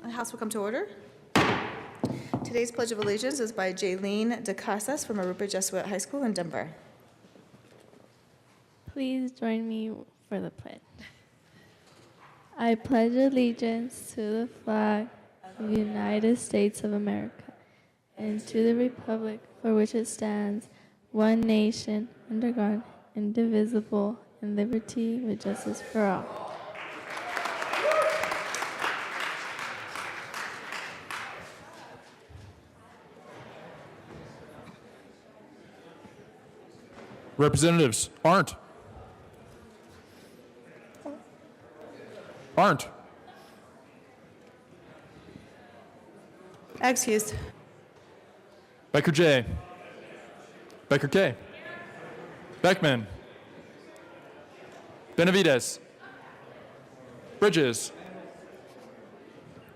The House will come to order. Today's Pledge of Allegiance is by Jaylene DeCasas from Arupa Jesuit High School in Denver. Please join me for the pledge. I pledge allegiance to the flag of the United States of America and to the republic for which it stands, one nation, under God, indivisible, and liberty with justice for all. Representatives Arndt. Excused. Becker J. Becker K. Beckman. Benavides. Bridges.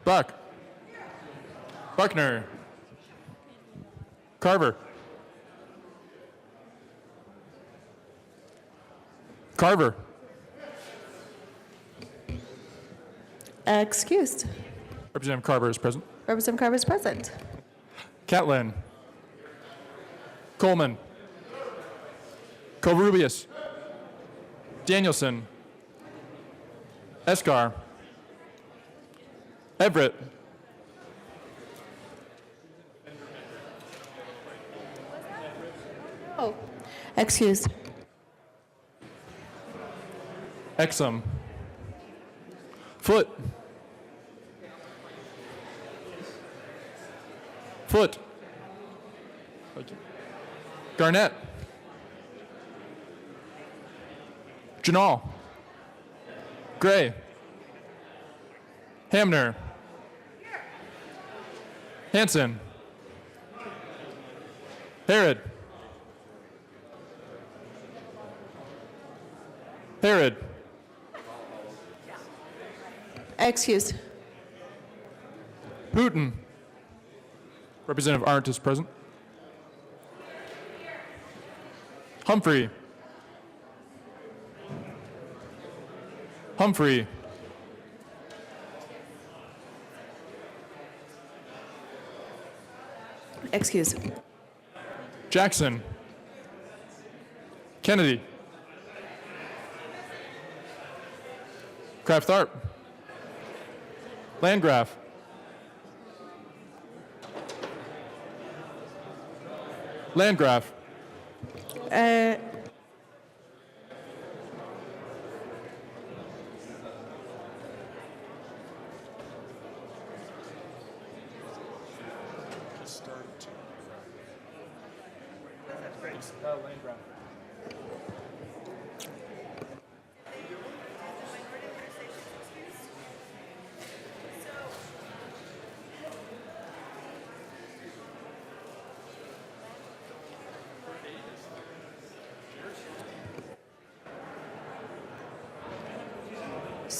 Buck. Buckner. Carver. Carver. Excused. Representative Carver is present. Representative Carver is present. Catlin. Coleman. Covarrubias. Danielson. Escar. Everett. Oh. Excused. Exum. Foot. Foot. Thank you. Garnett. Janal. Gray. Hamner. Hanson. Herod. Herod. Excused. Putin. Representative Arndt is present. Humphrey. Humphrey. Excused. Jackson. Kennedy. Kraft Tharp. Landgraf. Landgraf.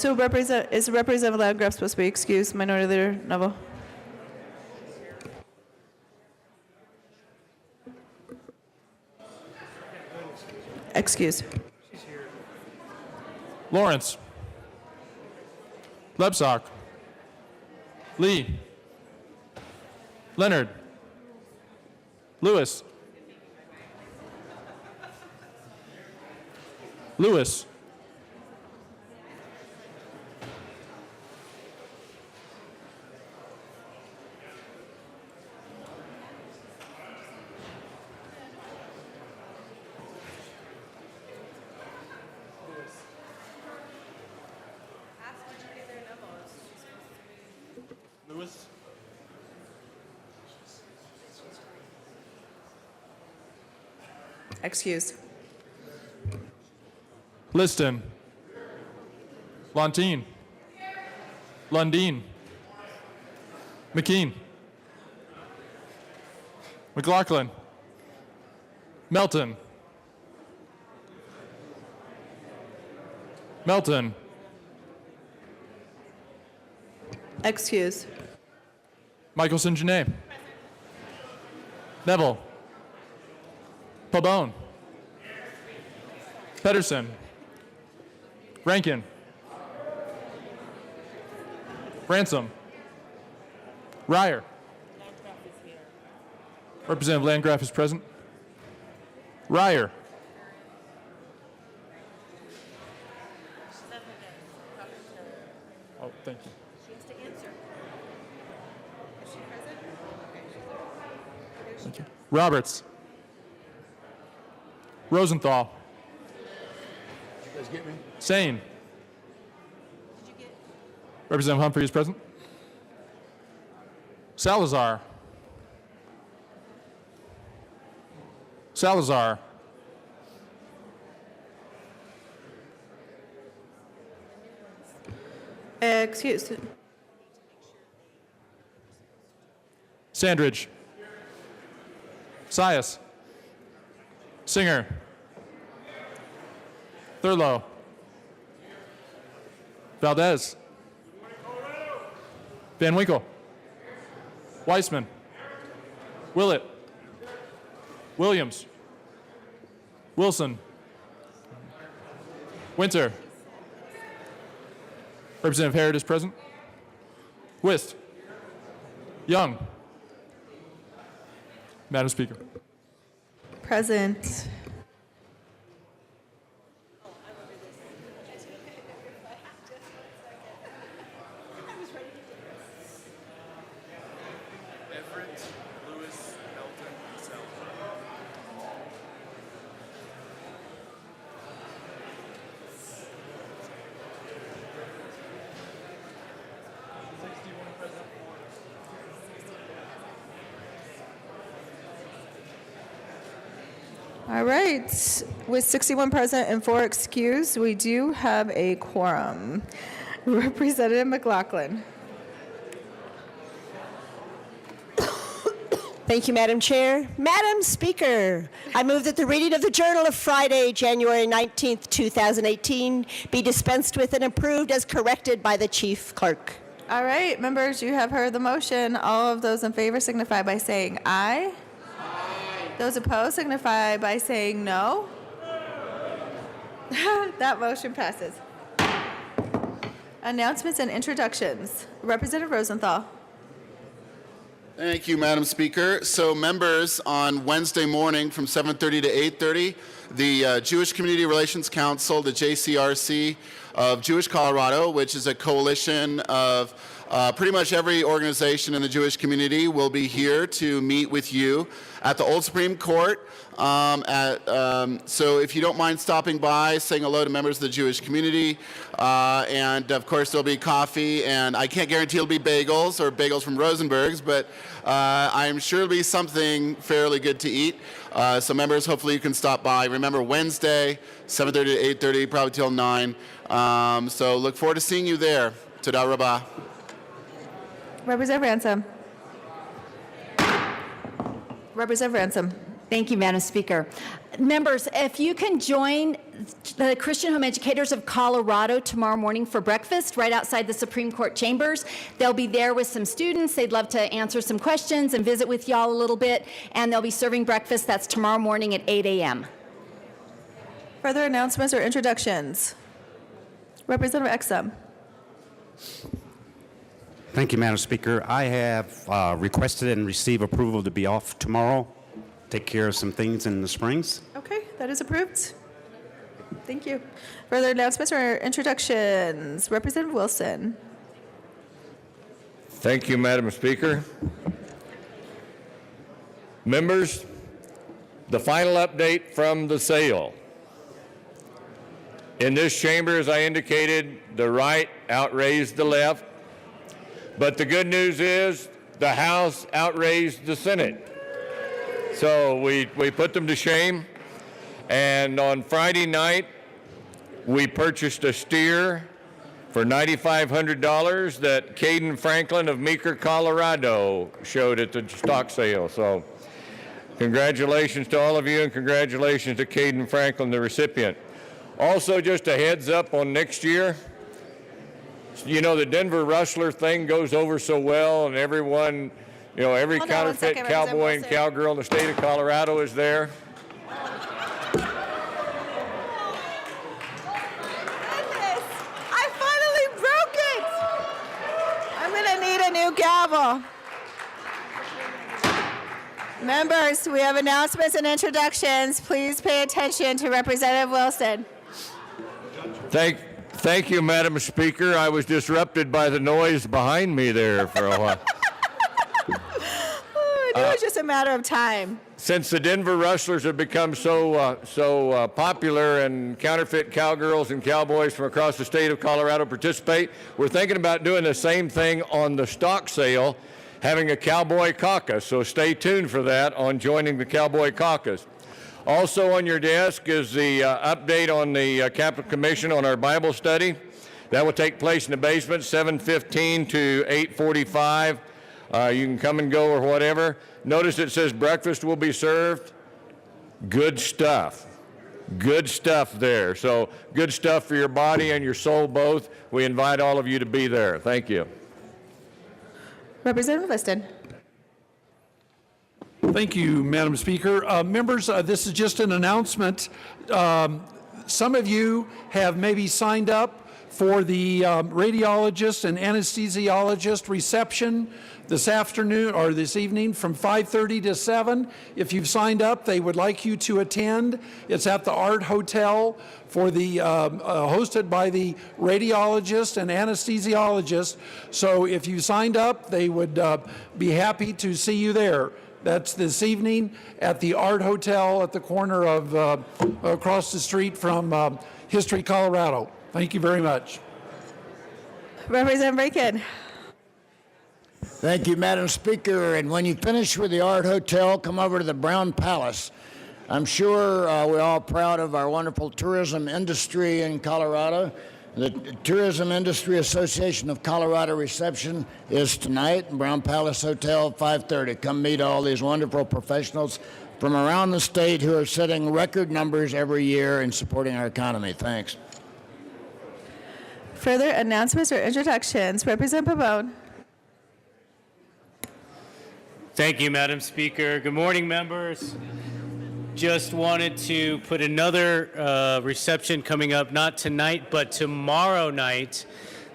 So is Representative Landgraf supposed to be excused? Minority Leader Neville. Excused. Lawrence. Lebsock. Lee. Leonard. Lewis. Lewis. Lewis. Excused. Liston. Lontine. Lundeen. McKean. McLaughlin. Melton. Melton. Excused. Michelson Janae. Neville. Pabon. Pedersen. Rankin. Ransom. Ryer. Representative Landgraf is present. Ryer. Oh, thank you. She has to answer. Is she present? Okay, she's there. Thank you. Roberts. Rosenthal. You guys get me? Sane. Representative Humphrey is present. Salazar. Salazar. Excuse. Sandridge. Sias. Singer. Thurlow. Valdez. Van Winkle. Weissman. Willett. Williams. Wilson. Winter. Representative Harrod is present. Wist. Young. Madam Speaker. Present. All right. With 61 present and 4 excused, we do have a quorum. Representative McLaughlin. Thank you, Madam Chair. Madam Speaker, I move that the reading of the Journal of Friday, January 19th, 2018 be dispensed with and approved as corrected by the Chief Clerk. All right, members, you have heard the motion. All of those in favor signify by saying aye. Those opposed signify by saying no. That motion passes. Announcements and introductions. Representative Rosenthal. Thank you, Madam Speaker. So members, on Wednesday morning from 7:30 to 8:30, the Jewish Community Relations Council, the JCRC of Jewish Colorado, which is a coalition of pretty much every organization in the Jewish community, will be here to meet with you at the Old Supreme Court. So if you don't mind stopping by, saying hello to members of the Jewish community, and of course there'll be coffee, and I can't guarantee it'll be bagels or bagels from Rosenberg's, but I'm sure it'll be something fairly good to eat. So members, hopefully you can stop by. Remember, Wednesday, 7:30 to 8:30, probably till 9. So look forward to seeing you there. Toda Rabbah. Representative Ransom. Representative Ransom. Thank you, Madam Speaker. Members, if you can join the Christian Home Educators of Colorado tomorrow morning for breakfast right outside the Supreme Court chambers. They'll be there with some students. They'd love to answer some questions and visit with y'all a little bit, and they'll be serving breakfast. That's tomorrow morning at 8 a.m. Further announcements or introductions? Representative Exum. Thank you, Madam Speaker. I have requested and received approval to be off tomorrow, take care of some things in the Springs. Okay, that is approved. Thank you. Further announcements or introductions? Representative Wilson. Thank you, Madam Speaker. Members, the final update from the sale. In this chamber, as I indicated, the right outraised the left, but the good news is the House outraised the Senate. So we put them to shame, and on Friday night, we purchased a steer for $9,500 that Caden Franklin of Meeker, Colorado showed at the stock sale. So congratulations to all of you, and congratulations to Caden Franklin, the recipient. Also, just a heads up on next year. You know, the Denver Rustler thing goes over so well, and everyone, you know, every Hold on one counterfeit second, cowboy and Representative Wilson. cowgirl in the state of Colorado is there. Goodness, I finally broke it. I'm gonna need a new gavel. Members, we have announcements and introductions. Please pay attention to Representative Wilson. Thank you, Madam Speaker. I was disrupted by the noise behind me there for a while. I knew it was just a matter of time. Since the Denver Rustlers have become so popular and counterfeit cowgirls and cowboys from across the state of Colorado participate, we're thinking about doing the same thing on the stock sale, having a cowboy caucus. So stay tuned for that on joining the cowboy caucus. Also on your desk is the update on the Capital Commission on our Bible study. That will take place in the basement, 7:15 to 8:45. You can come and go or whatever. Notice it says breakfast will be served. Good stuff. Good stuff there. So good stuff for your body and your soul both. We invite all of you to be there. Thank you. Representative Liston. Thank you, Madam Speaker. Members, this is just an announcement. Some of you have maybe signed up for the radiologist and anesthesiologist reception this afternoon or this evening from 5:30 to 7. If you've signed up, they would like you to attend. It's at the Art Hotel for the hosted by the radiologist and anesthesiologist. So if you signed up, they would be happy to see you there. That's this evening at the Art Hotel at the corner of across the street from History, Colorado. Thank you very much. Representative Braken. Thank you, Madam Speaker. And when you finish with the Art Hotel, come over to the Brown Palace. I'm sure we're all proud of our wonderful tourism industry in Colorado. The Tourism Industry Association of Colorado reception is tonight in Brown Palace Hotel, 5:30. Come meet all these wonderful professionals from around the state who are setting record numbers every year in supporting our economy. Thanks. Further announcements or introductions? Representative Pabon. Thank you, Madam Speaker. Good morning, members. Just wanted to put another reception coming up, not tonight, but tomorrow night.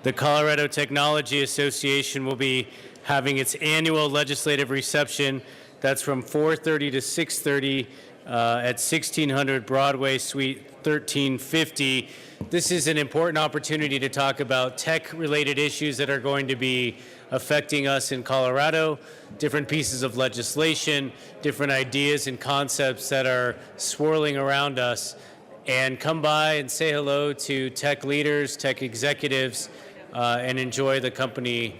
The Colorado Technology Association will be having its annual legislative reception. That's from 4:30 to 6:30 at 1600 Broadway, Suite 1350. This is an important opportunity to talk about tech-related issues that are going to be affecting us in Colorado, different pieces of legislation, different ideas and concepts that are swirling around us. And come by and say hello to tech leaders, tech executives, and enjoy the company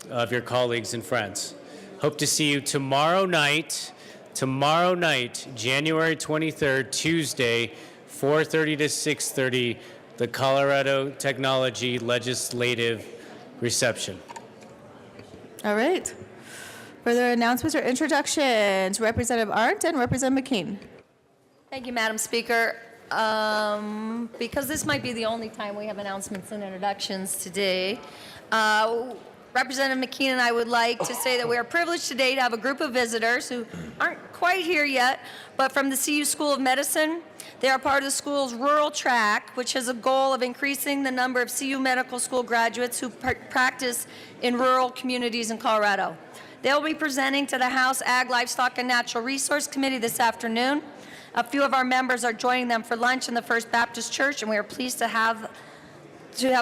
of your colleagues and friends. Hope to see you tomorrow night, January 23rd, Tuesday, 4:30 to 6:30, the Colorado Technology Legislative Reception. All right. Further announcements or introductions? Representative Arndt and Representative McKean. Thank you, Madam Speaker. Because this might be the only time we have announcements and introductions today, Representative McKean and I would like to say that we are privileged today to have a group of visitors who aren't quite here yet, but from the CU School of Medicine. They are part of the school's rural track, which has a goal of increasing the number of CU Medical School graduates who practice in rural communities in Colorado. They'll be presenting to the House Ag, Livestock, and Natural Resource Committee this afternoon. A few of our members are joining them for lunch in the First Baptist Church, and we are pleased to have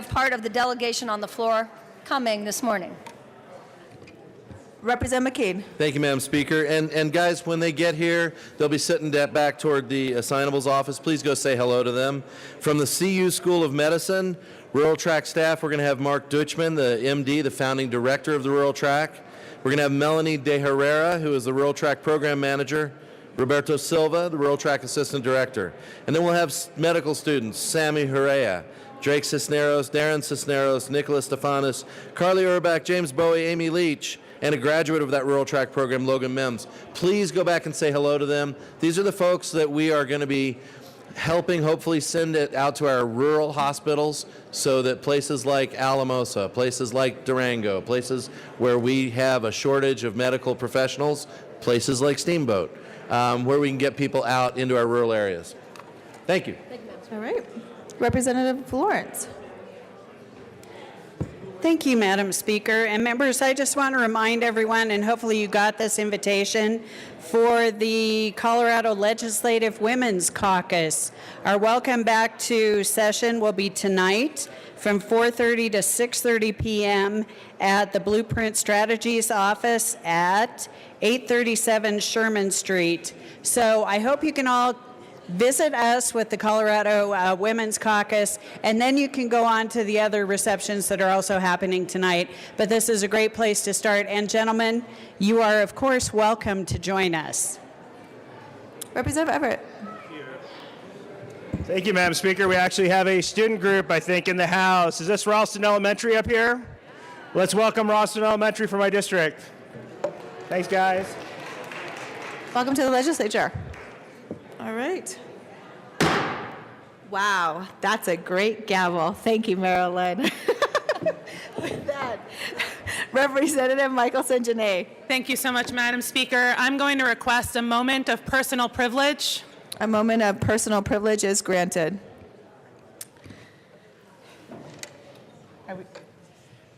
part of the delegation on the floor coming this morning. Representative McKean. Thank you, Madam Speaker. And guys, when they get here, they'll be sitting back toward the assignables office. Please go say hello to them. From the CU School of Medicine, Rural Track staff, we're going to have Mark Deutschman, the MD, the founding director of the Rural Track. We're going to have Melanie De Herrera, who is the Rural Track program manager. Roberto Silva, the Rural Track assistant director. And then we'll have medical students, Sammy Herrera, Drake Cisneros, Darren Cisneros, Nicholas Stefanis, Carly Urbach, James Bowie, Amy Leach, and a graduate of that Rural Track program, Logan Mims. Please go back and say hello to them. These are the folks that we are going to be helping hopefully send it out to our rural hospitals so that places like Alamosa, places like Durango, places where we have a shortage of medical professionals, places like Steamboat, where we can get people out into our rural areas. Thank you. All right. Representative Lawrence. Thank you, Madam Speaker. And members, I just want to remind everyone, and hopefully you got this invitation, for the Colorado Legislative Women's Caucus. Our welcome back to session will be tonight from 4:30 to 6:30 p.m. at the Blueprint Strategies office at 837 Sherman Street. So I hope you can all visit us with the Colorado Women's Caucus, and then you can go on to the other receptions that are also happening tonight. But this is a great place to start. And gentlemen, you are, of course, welcome to join us. Representative Everett. Thank you, Madam Speaker. We actually have a student group, I think, in the House. Is this Ralston Elementary up here? Let's welcome Ralston Elementary from my district. Thanks, guys. Welcome to the legislature. All right. Wow, that's a great gavel. Thank you, Marilyn. With that, Representative Michelson Janae. Thank you so much, Madam Speaker. I'm going to request a moment of personal privilege. A moment of personal privilege is granted.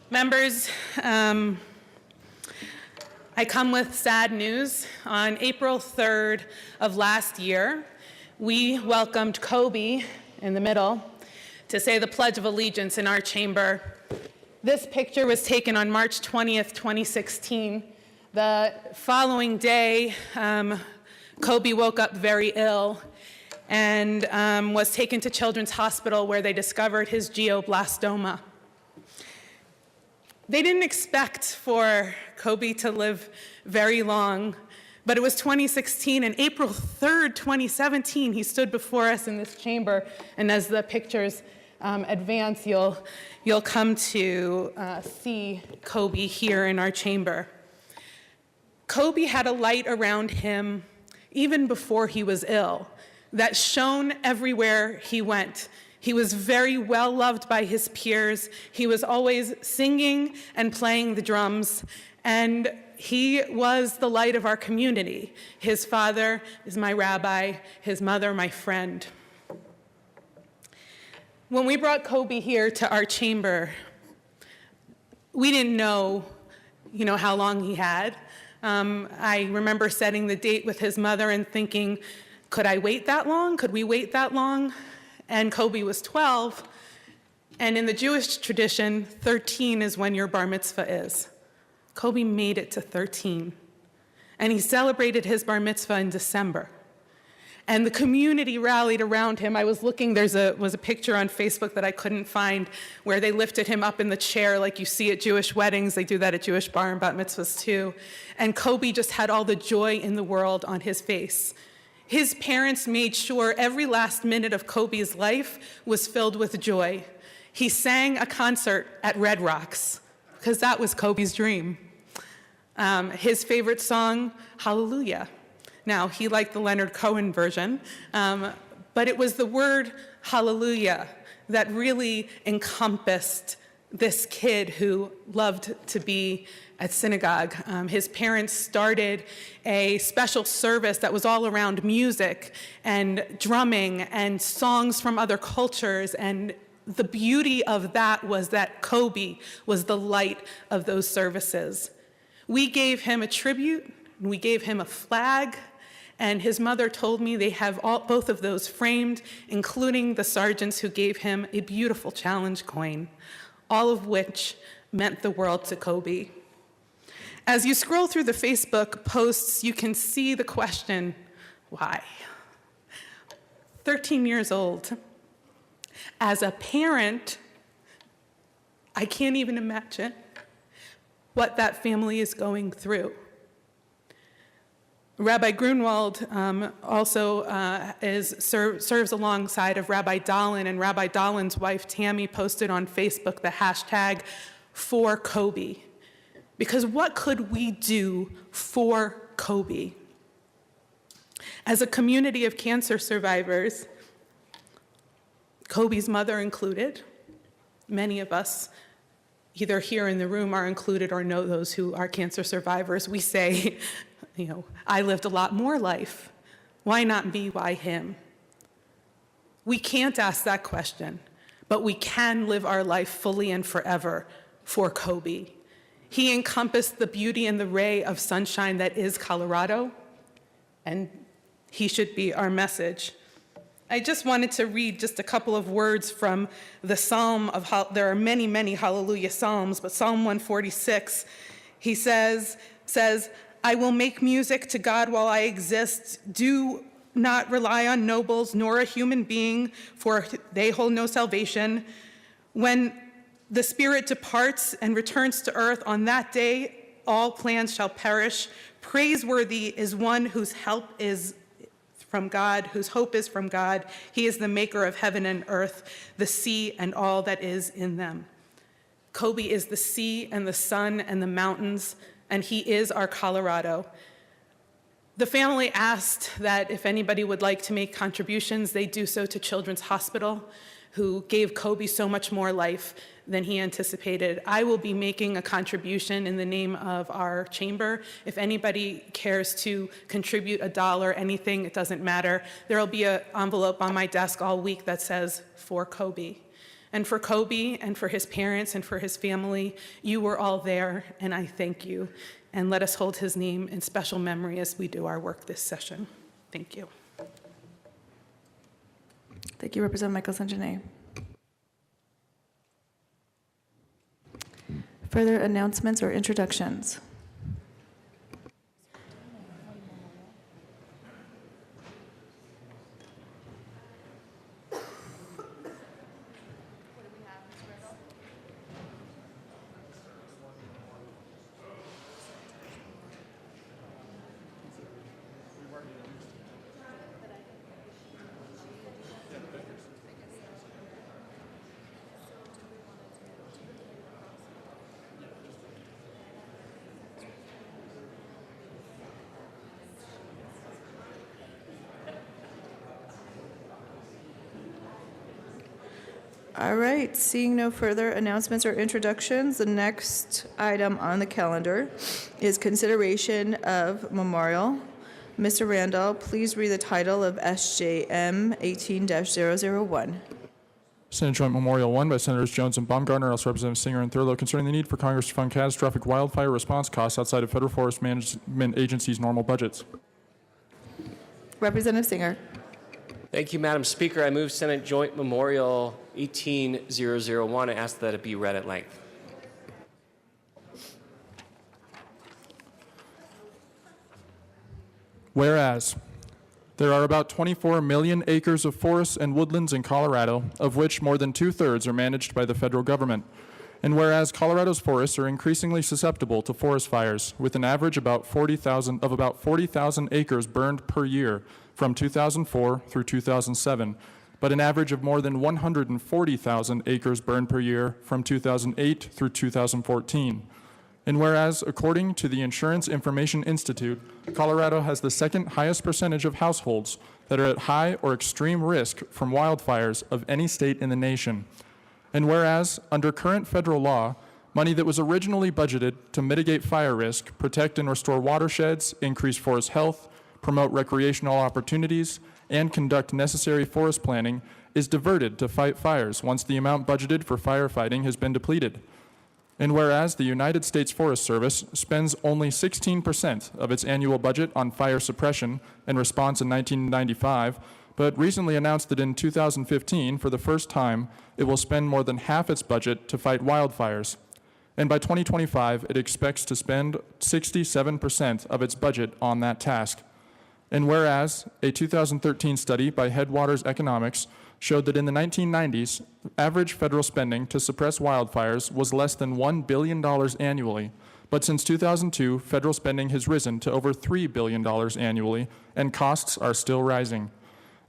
Members, I come with sad news. On April 3rd of last year, we welcomed Kobe in the middle to say the Pledge of Allegiance in our chamber. This picture was taken on March 20th, 2016. The following day, Kobe woke up very ill and was taken to Children's Hospital where they discovered his glioblastoma. They didn't expect for Kobe to live very long, but it was 2016, and April 3rd, 2017, he stood before us in this chamber, and as the pictures advance, you'll come to see Kobe here in our chamber. Kobe had a light around him even before he was ill that shone everywhere he went. He was very well loved by his peers. He was always singing and playing the drums, and he was the light of our community. His father is my rabbi, his mother, my friend. When we brought Kobe here to our chamber, we didn't know, how long he had. I remember setting the date with his mother and thinking, could I wait that long? Could we wait that long? And Kobe was 12, and in the Jewish tradition, 13 is when your bar mitzvah is. Kobe made it to 13, and he celebrated his bar mitzvah in December. And the community rallied around him. I was looking, was a picture on Facebook that I couldn't find where they lifted him up in the chair like you see at Jewish weddings. They do that at Jewish bar and bat mitzvahs too. And Kobe just had all the joy in the world on his face. His parents made sure every last minute of Kobe's life was filled with joy. He sang a concert at Red Rocks because that was Kobe's dream. His favorite song, Hallelujah. Now, he liked the Leonard Cohen version, but it was the word hallelujah that really encompassed this kid who loved to be at synagogue. His parents started a special service that was all around music and drumming and songs from other cultures, and the beauty of that was that Kobe was the light of those services. We gave him a tribute, and we gave him a flag, and his mother told me they have both of those framed, including the sergeants who gave him a beautiful challenge coin, all of which meant the world to Kobe. As you scroll through the Facebook posts, you can see the question, why? 13 years old. As a parent, I can't even imagine what that family is going through. Rabbi Grunwald also serves alongside of Rabbi Dahlin, and Rabbi Dahlin's wife Tammy posted on Facebook the hashtag for Kobe. Because what could we do for Kobe? As a community of cancer survivors, Kobe's mother included, many of us either here in the room are included or know those who are cancer survivors, we say, I lived a lot more life. Why not me? Why him? We can't ask that question, but we can live our life fully and forever for Kobe. He encompassed the beauty and the ray of sunshine that is Colorado, and he should be our message. I just wanted to read just a couple of words from the Psalm of, there are many, many hallelujah Psalms, but Psalm 146, he says, I will make music to God while I exist. Do not rely on nobles nor a human being, for they hold no salvation. When the spirit departs and returns to earth, on that day all plans shall perish. Praiseworthy is one whose help is from God, whose hope is from God. He is the maker of heaven and earth, the sea and all that is in them. Kobe is the sea and the sun and the mountains, and he is our Colorado. The family asked that if anybody would like to make contributions, they do so to Children's Hospital, who gave Kobe so much more life than he anticipated. I will be making a contribution in the name of our chamber. If anybody cares to contribute $1, anything, it doesn't matter. There will be an envelope on my desk all week that says, for Kobe. And for Kobe and for his parents and for his family, you were all there, and I thank you. And let us hold his name in special memory as we do our work this session. Thank you. Thank you, Representative Michael Sanjanay. Further announcements or introductions? All right, seeing no further announcements or introductions, the next item on the calendar is consideration of memorial. Mr. Randall, please read the title of SJM 18-001. Senate Joint Memorial 1 by Senators Jones and Baumgartner, also Representative Singer and Thurlow, concerning the need for Congress to fund catastrophic wildfire response costs outside of federal forest management agencies' normal budgets. Representative Singer. Thank you, Madam Speaker. I move Senate Joint Memorial 18-001 and ask that it be read at length. Whereas there are about 24 million acres of forests and woodlands in Colorado, of which more than 2/3 are managed by the federal government. And whereas Colorado's forests are increasingly susceptible to forest fires, with an average about 40,000 acres burned per year from 2004 through 2007, but an average of more than 140,000 acres burned per year from 2008 through 2014. And whereas, according to the Insurance Information Institute, Colorado has the second highest percentage of households that are at high or extreme risk from wildfires of any state in the nation. And whereas, under current federal law, money that was originally budgeted to mitigate fire risk, protect and restore watersheds, increase forest health, promote recreational opportunities, and conduct necessary forest planning is diverted to fight fires once the amount budgeted for firefighting has been depleted. And whereas the United States Forest Service spends only 16% of its annual budget on fire suppression and response in 1995, but recently announced that in 2015, for the first time, it will spend more than half its budget to fight wildfires. And by 2025, it expects to spend 67% of its budget on that task. And whereas a 2013 study by Headwaters Economics showed that in the 1990s, average federal spending to suppress wildfires was less than $1 billion annually, but since 2002, federal spending has risen to over $3 billion annually, and costs are still rising.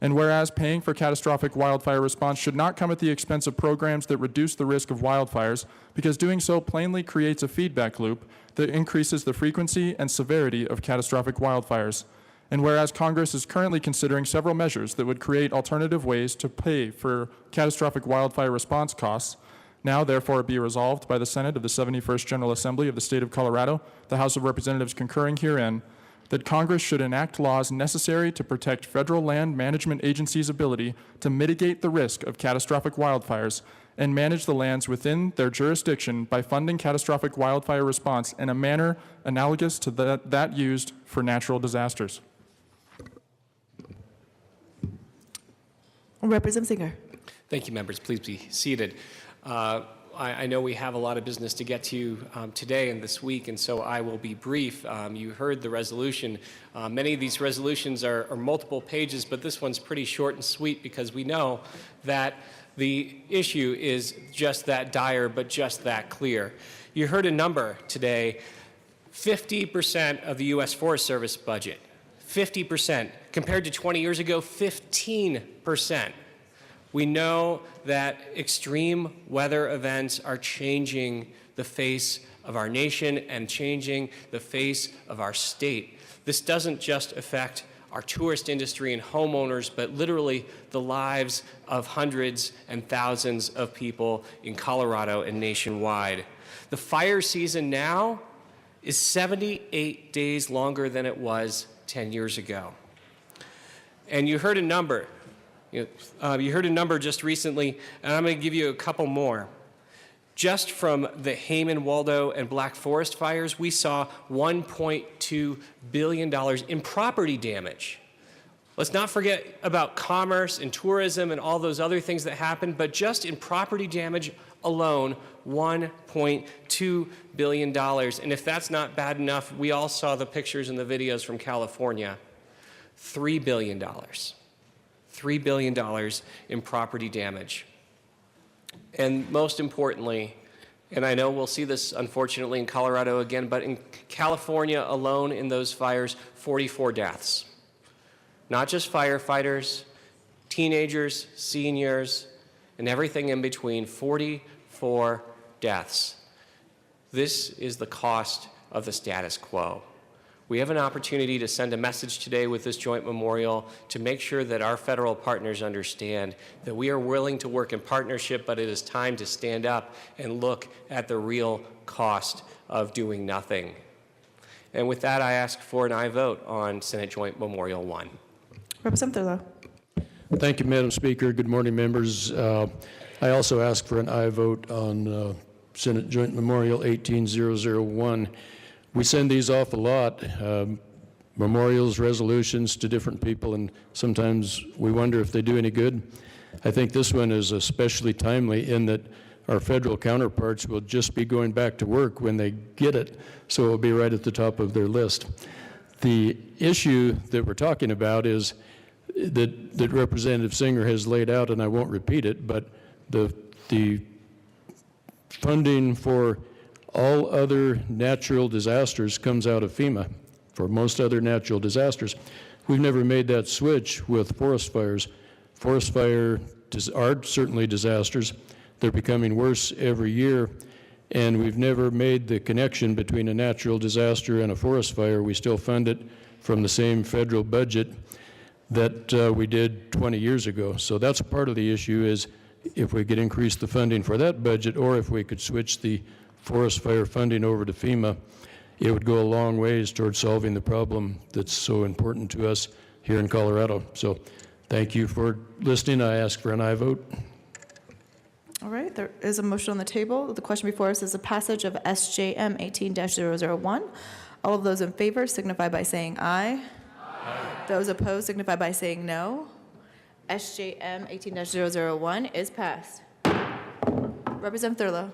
And whereas paying for catastrophic wildfire response should not come at the expense of programs that reduce the risk of wildfires, because doing so plainly creates a feedback loop that increases the frequency and severity of catastrophic wildfires. And whereas Congress is currently considering several measures that would create alternative ways to pay for catastrophic wildfire response costs, now therefore be resolved by the Senate of the 71st General Assembly of the State of Colorado, the House of Representatives concurring herein, that Congress should enact laws necessary to protect federal land management agencies' ability to mitigate the risk of catastrophic wildfires and manage the lands within their jurisdiction by funding catastrophic wildfire response in a manner analogous to that used for natural disasters. Representative Singer. Thank you, members. Please be seated. I know we have a lot of business to get to today and this week, and so I will be brief. You heard the resolution. Many of these resolutions are multiple pages, but this one's pretty short and sweet because we know that the issue is just that dire, but just that clear. You heard a number today, 50% of the U.S. Forest Service budget, 50%. Compared to 20 years ago, 15%. We know that extreme weather events are changing the face of our nation and changing the face of our state. This doesn't just affect our tourist industry and homeowners, but literally the lives of hundreds and thousands of people in Colorado and nationwide. The fire season now is 78 days longer than it was 10 years ago. And you heard a number. You heard a number just recently, and I'm going to give you a couple more. Just from the Hayman, Waldo, and Black Forest fires, we saw $1.2 billion in property damage. Let's not forget about commerce and tourism and all those other things that happened, but just in property damage alone, $1.2 billion. And if that's not bad enough, we all saw the pictures and the videos from California. $3 billion. $3 billion in property damage. And most importantly, and I know we'll see this unfortunately in Colorado again, but in California alone in those fires, 44 deaths. Not just firefighters, teenagers, seniors, and everything in between, 44 deaths. This is the cost of the status quo. We have an opportunity to send a message today with this joint memorial to make sure that our federal partners understand that we are willing to work in partnership, but it is time to stand up and look at the real cost of doing nothing. And with that, I ask for an aye vote on Senate Joint Memorial 1. Representative Thurlow. Thank you, Madam Speaker. Good morning, members. I also ask for an aye vote on Senate Joint Memorial 18001. We send these off a lot, memorials, resolutions to different people, and sometimes we wonder if they do any good. I think this one is especially timely in that our federal counterparts will just be going back to work when they get it, so it will be right at the top of their list. The issue that we're talking about is that Representative Singer has laid out, and I won't repeat it, but the funding for all other natural disasters comes out of FEMA for most other natural disasters. We've never made that switch with forest fires. Forest fires are certainly disasters. They're becoming worse every year, and we've never made the connection between a natural disaster and a forest fire. We still fund it from the same federal budget that we did 20 years ago. So that's part of the issue, is if we could increase the funding for that budget, or if we could switch the forest fire funding over to FEMA, it would go a long ways towards solving the problem that's so important to us here in Colorado. So thank you for listening. I ask for an aye vote. All right, there is a motion on the table. The question before us is the passage of SJM 18-001. All of those in favor signify by saying aye. Aye. Those opposed signify by saying no. SJM 18-001 is passed. Representative Thurlow.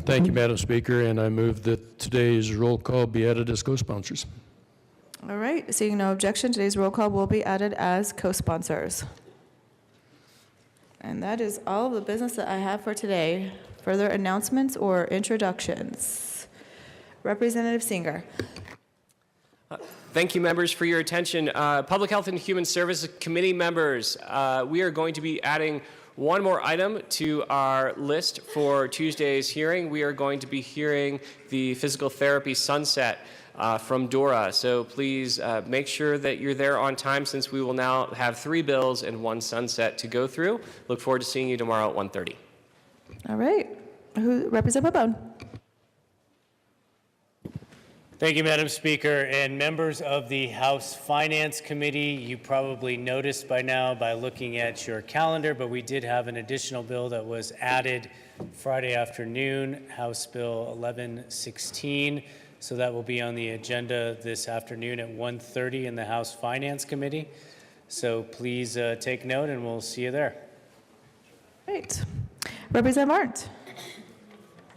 Thank you, Madam Speaker, and I move that today's roll call be added as co-sponsors. All right, seeing no objection, today's roll call will be added as co-sponsors. And that is all of the business that I have for today. Further announcements or introductions? Representative Singer. Thank you, members, for your attention. Public Health and Human Services Committee members, we are going to be adding one more item to our list for Tuesday's hearing. We are going to be hearing the physical therapy sunset from DORA. So please make sure that you're there on time, since we will now have 3 bills and 1 sunset to go through. Look forward to seeing you tomorrow at 1:30. All right. Representative Pabon. Thank you, Madam Speaker. And members of the House Finance Committee, you probably noticed by now by looking at your calendar, but we did have an additional bill that was added Friday afternoon, House Bill 1116. So that will be on the agenda this afternoon at 1:30 in the House Finance Committee. So please take note, and we'll see you there. Great. Representative Arndt.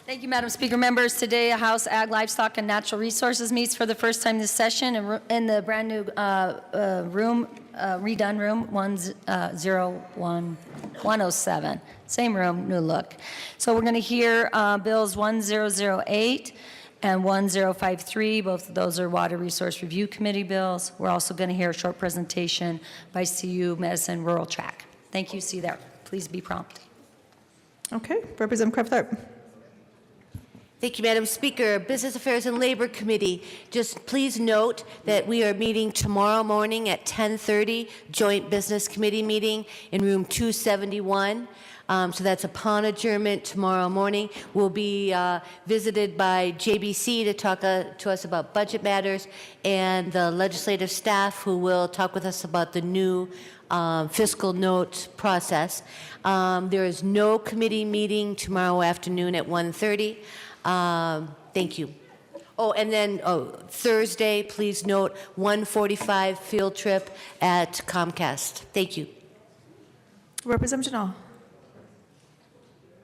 Thank you, Madam Speaker. Members, today House Ag, Livestock, and Natural Resources meets for the first time this session in the brand new room, redone room 107. Same room, new look. So we're going to hear bills 1008 and 1053. Both of those are Water Resource Review Committee bills. We're also going to hear a short presentation by CU Medicine Rural Track. Thank you. See you there. Please be prompt. Okay. Representative Crafthorpe. Thank you, Madam Speaker. Business Affairs and Labor Committee, just please note that we are meeting tomorrow morning at 10:30, Joint Business Committee meeting in room 271. So that's upon adjournment tomorrow morning. We'll be visited by JBC to talk to us about budget matters, and the legislative staff who will talk with us about the new fiscal note process. There is no committee meeting tomorrow afternoon at 1:30. Thank you. Oh, and then Thursday, please note 1:45 field trip at Comcast. Thank you. Representative Janal.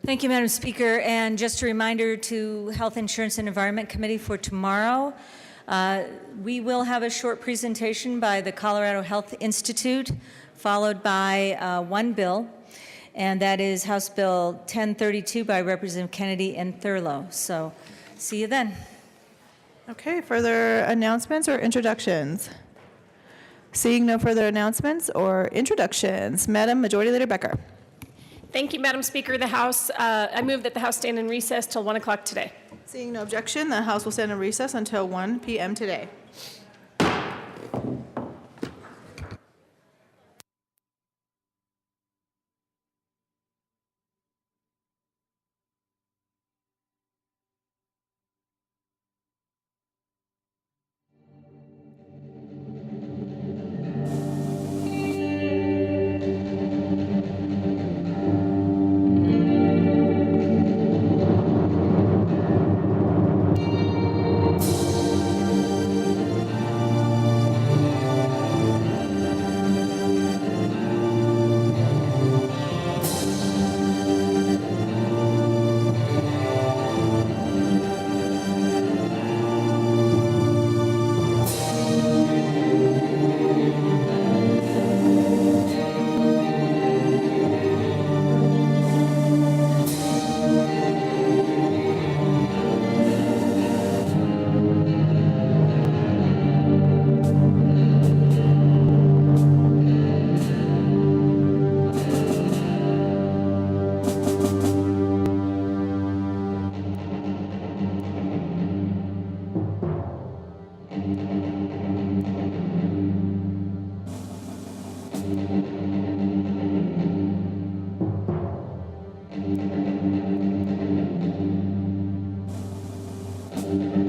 Thank you, Madam Speaker. And just a reminder to Health Insurance and Environment Committee for tomorrow. We will have a short presentation by the Colorado Health Institute, followed by one bill, and that is House Bill 1032 by Representative Kennedy and Thurlow. So see you then. Okay, further announcements or introductions? Seeing no further announcements or introductions, Madam Majority Leader Becker. Thank you, Madam Speaker. The House, I move that the House stand in recess till 1 o'clock today. Seeing no objection, the House will stand in recess until 1 p.m. today. Thank you.